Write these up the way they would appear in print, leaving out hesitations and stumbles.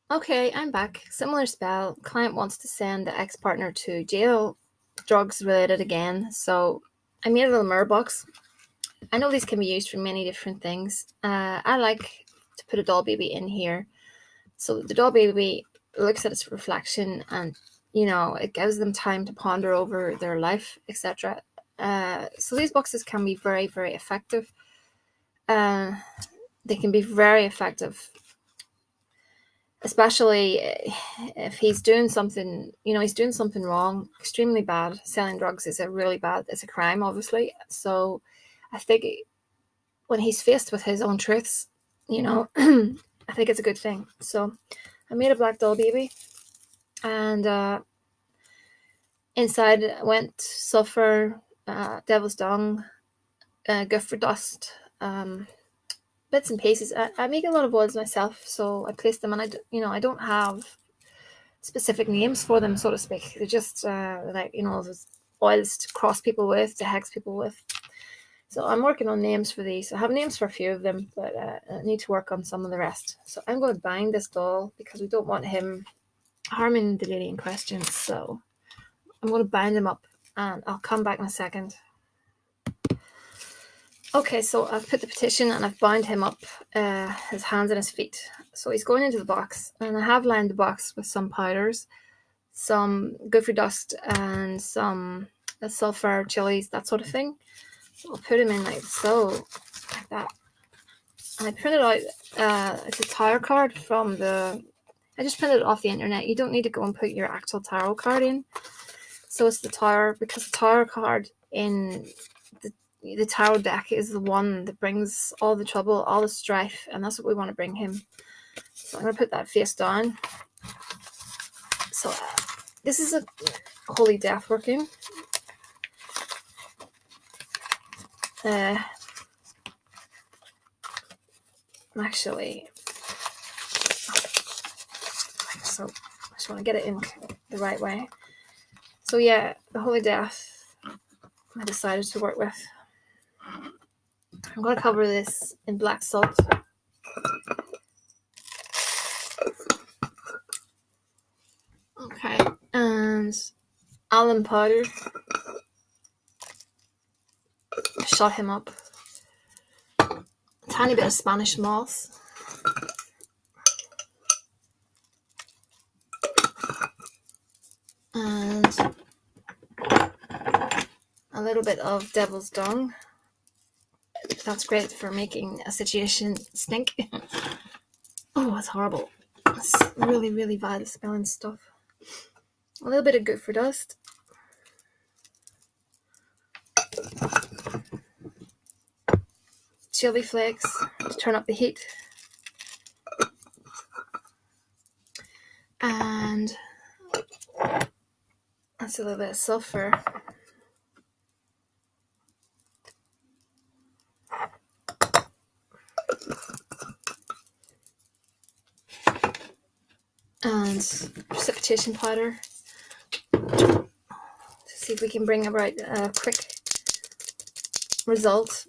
Okay, I'm back. Similar spell. Client wants to send the ex-partner to jail. Drugs related again. So I made a little mirror box. I know these can be used for many different things. I like to put a doll baby in here. So the doll baby looks at its reflection and, it gives them time to ponder over their life, etc. So these boxes can be very, very effective. Uh, they can be very effective, especially if he's doing something, he's doing something wrong, extremely bad. Selling drugs is it's a crime, obviously. So I think when he's faced with his own truths, I think it's a good thing. So I made a black doll baby, and inside went sulfur, devil's dung, gopher dust, bits and pieces. I make a lot of oils myself, so I place them, and I don't have specific names for them, so to speak. They're just those oils to cross people with, to hex people with. So I'm working on names for these. I have names for a few of them, but I need to work on some of the rest. So I'm going to bind this doll because we don't want him harming the lady in question. So I'm going to bind him up, and I'll come back in a second. Okay, so I've put the petition and I've bound him up, his hands and his feet. So he's going into the box, and I have lined the box with some powders, some gopher dust, and some sulfur, chilies, that sort of thing. So I'll put him in like so, like that. And I printed out, it's a tarot card I just printed it off the internet. You don't need to go and put your actual tarot card in. So it's the tower, because the tarot card in the tarot deck is the one that brings all the trouble, all the strife, and that's what we want to bring him. So I'm going to put that face down. So this is a holy death working. Actually, so I just want to get it in the right way. So yeah, the holy death I decided to work with. I'm going to cover this in black salt. Okay, and alum powder. Shut him up. A tiny bit of Spanish moss. And a little bit of devil's dung. That's great for making a situation stink. Oh, it's horrible. It's really, really vile smelling stuff. A little bit of gopher dust. Chili flakes to turn up the heat. And that's a little bit of sulfur. And precipitation powder to see if we can bring about a quick result.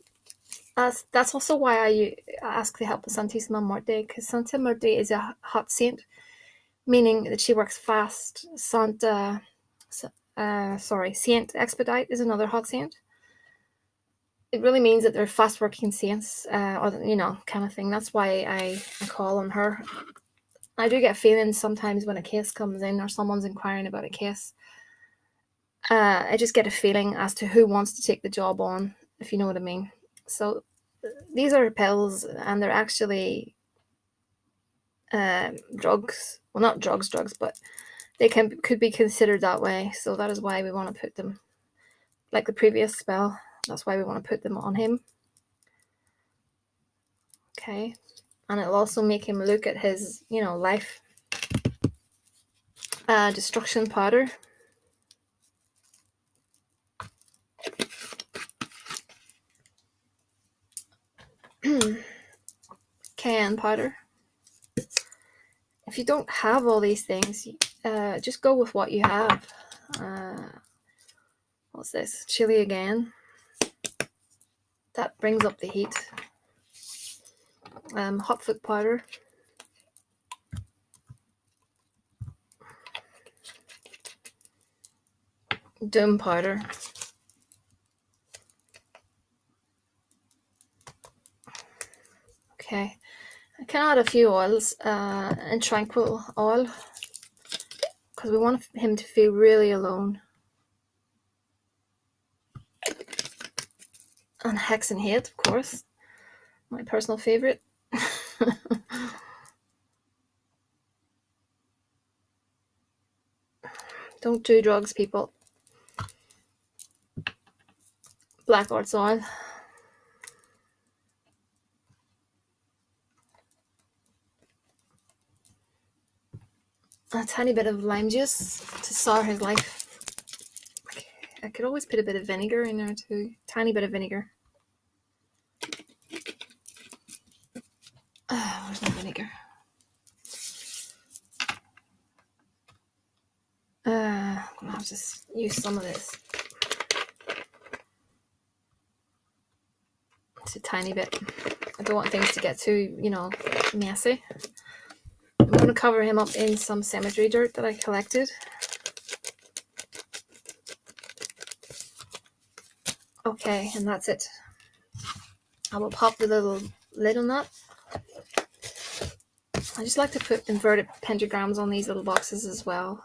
That's also why I ask the help of Santissima Muerte, because Santa Muerte is a hot saint, meaning that she works fast. Saint Expedite is another hot saint. It really means that they're fast working saints, kind of thing. That's why I call on her. I do get feelings sometimes when a case comes in or someone's inquiring about a case. I just get a feeling as to who wants to take the job on, if you know what I mean. So these are pills, and they're actually drugs. Well, not drugs, but they could be considered that way. So that is why we want to put them, like the previous spell. That's why we want to put them on him. Okay, and it'll also make him look at his, life. Destruction powder. Cayenne powder. If you don't have all these things, just go with what you have. What's this? Chili again. That brings up the heat. Hot foot powder. Doom powder. Okay, I can add a few oils and tranquil oil because we want him to feel really alone. And Hex and Hate, of course, my personal favorite. Don't do drugs, people. Black Arts oil. A tiny bit of lime juice to sour his life. I could always put a bit of vinegar in there too. Tiny bit of vinegar. Where's my vinegar? I'm gonna have to use some of this. It's a tiny bit. I don't want things to get too, messy. I'm going to cover him up in some cemetery dirt that I collected. Okay, and that's it. I will pop the little lid on that. I just like to put inverted pentagrams on these little boxes as well.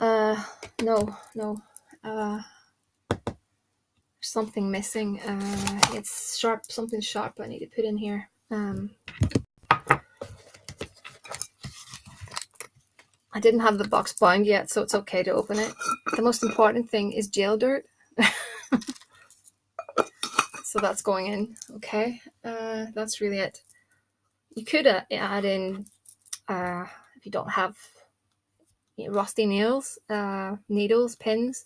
No. Something missing. It's sharp, something sharp I need to put in here. I didn't have the box bound yet, so it's okay to open it. The most important thing is jail dirt. So that's going in. Okay, that's really it. You could add in, if you don't have rusty nails, needles, pins,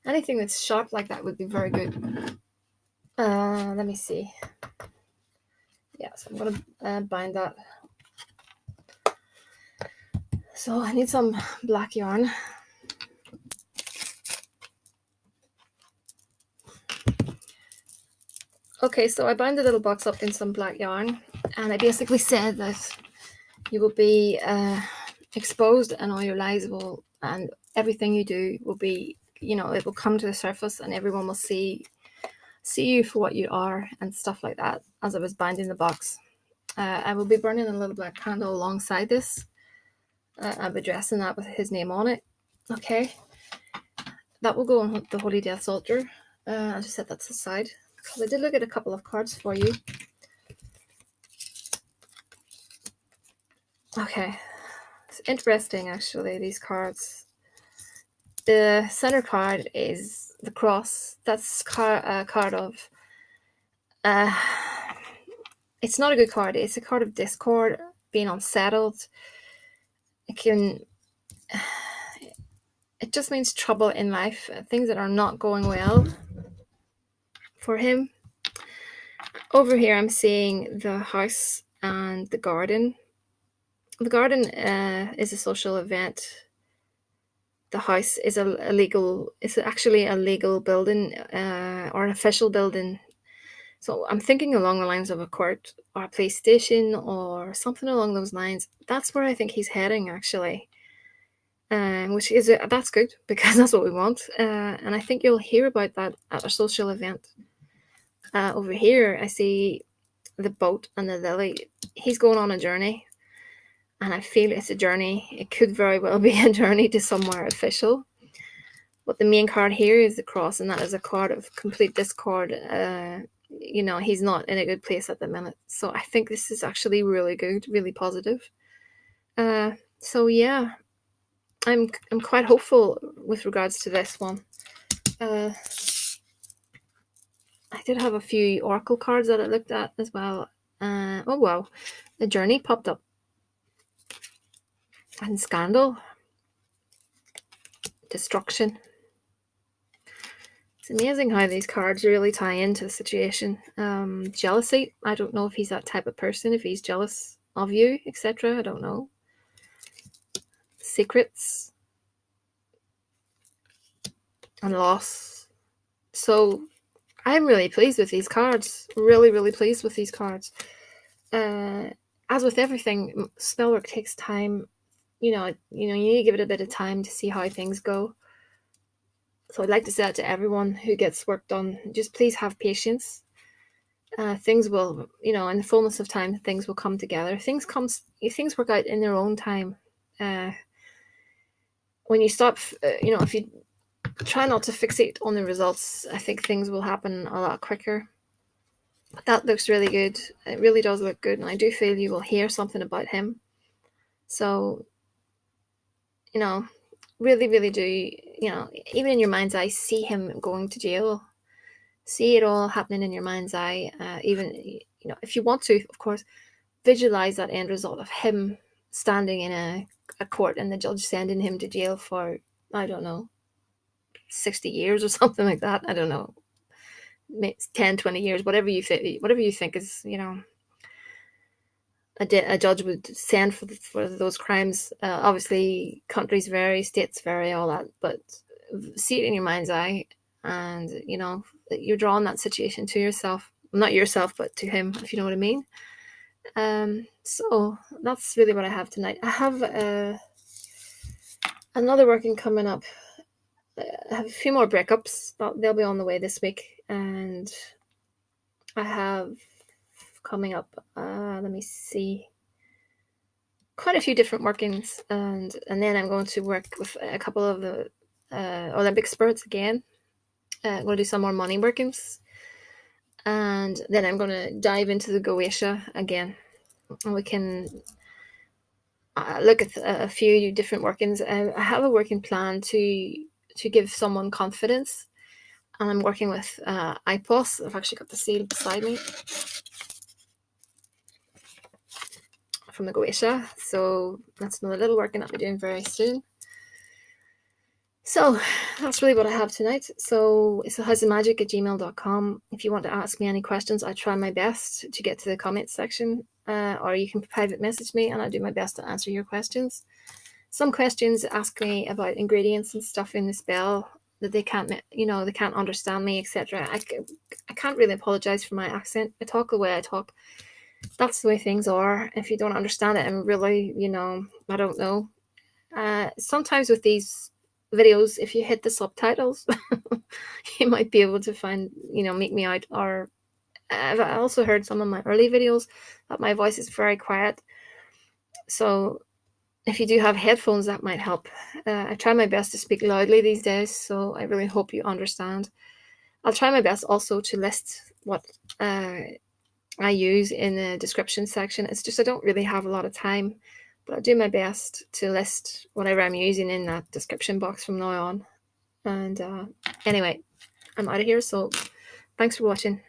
anything that's sharp like that would be very good. Let me see. Yeah, so I'm going to bind that. So I need some black yarn. Okay, so I bound the little box up in some black yarn, and I basically said that you will be exposed, and all your lies will, and everything you do will be, it will come to the surface, and everyone will see you for what you are, and stuff like that. As I was binding the box, I will be burning a little black candle alongside this. I'm addressing that with his name on it. Okay, that will go on the Holy Death's altar. I'll just set that to the side because I did look at a couple of cards for you. Okay, it's interesting actually, these cards. The center card is the cross. That's a card of it's not a good card. It's a card of discord, being unsettled. It just means trouble in life, things that are not going well for him. Over here I'm seeing the house and the garden. The garden is a social event. The house is it's actually a legal building, or an official building. So I'm thinking along the lines of a court or a police station or something along those lines. That's where I think he's heading, actually. Which is that's good because that's what we want. And I think you'll hear about that at a social event. Over here, I see the boat and the lily. He's going on a journey, and I feel it's a journey. It could very well be a journey to somewhere official. But the main card here is the cross, and that is a card of complete discord. He's not in a good place at the minute. So I think this is actually really good, really positive. So yeah, I'm quite hopeful with regards to this one. I did have a few oracle cards that I looked at as well. Oh wow, the journey popped up. And scandal. Destruction. It's amazing how these cards really tie into the situation. Jealousy. I don't know if he's that type of person, if he's jealous of you, etc. I don't know. Secrets. And loss. So I'm really pleased with these cards. Really, really pleased with these cards. As with everything, spellwork takes time. You need to give it a bit of time to see how things go. So I'd like to say that to everyone who gets work done, just please have patience. Things will, in the fullness of time, things will come together. Things work out in their own time. Uh, when you stop, if you try not to fixate on the results, I think things will happen a lot quicker. That looks really good. It really does look good, and I do feel you will hear something about him. So, really, really do, even in your mind's eye, see him going to jail. See it all happening in your mind's eye. Even, if you want to, of course, visualize that end result of him standing in a court and the judge sending him to jail for, I don't know, 60 years or something like that. I don't know, 10, 20 years, whatever you think is, a judge would send for those crimes. Obviously, countries vary, states vary, all that, but see it in your mind's eye, and you're drawing that situation to yourself, not yourself, but to him, if you know what I mean. So that's really what I have tonight. I have another working coming up. I have a few more breakups. They'll be on the way this week, and I have coming up. Let me see. Quite a few different workings, and then I'm going to work with a couple of the Olympic spirits again. I'm going to do some more money workings, and then I'm going to dive into the Goetia again, and we can look at a few different workings. I have a working plan to give someone confidence, and I'm working with IPOS. I've actually got the seal beside me from the Goetia, so that's another little working I'll be doing very soon. So that's really what I have tonight. So it's thehouseofmagick@gmail.com. If you want to ask me any questions, I try my best to get to the comments section, or you can private message me and I'll do my best to answer your questions. Some questions ask me about ingredients and stuff in the spell that they can't understand me, etc. I can't really apologize for my accent. I talk the way I talk. That's the way things are. If you don't understand it, and really, I don't know. Sometimes with these videos, if you hit the subtitles, you might be able to find, make me out. Or I've also heard some of my early videos that my voice is very quiet. So if you do have headphones, that might help. I try my best to speak loudly these days, so I really hope you understand. I'll try my best also to list what I use in the description section. It's just I don't really have a lot of time, but I'll do my best to list whatever I'm using in that description box from now on. And anyway, I'm out of here, so thanks for watching.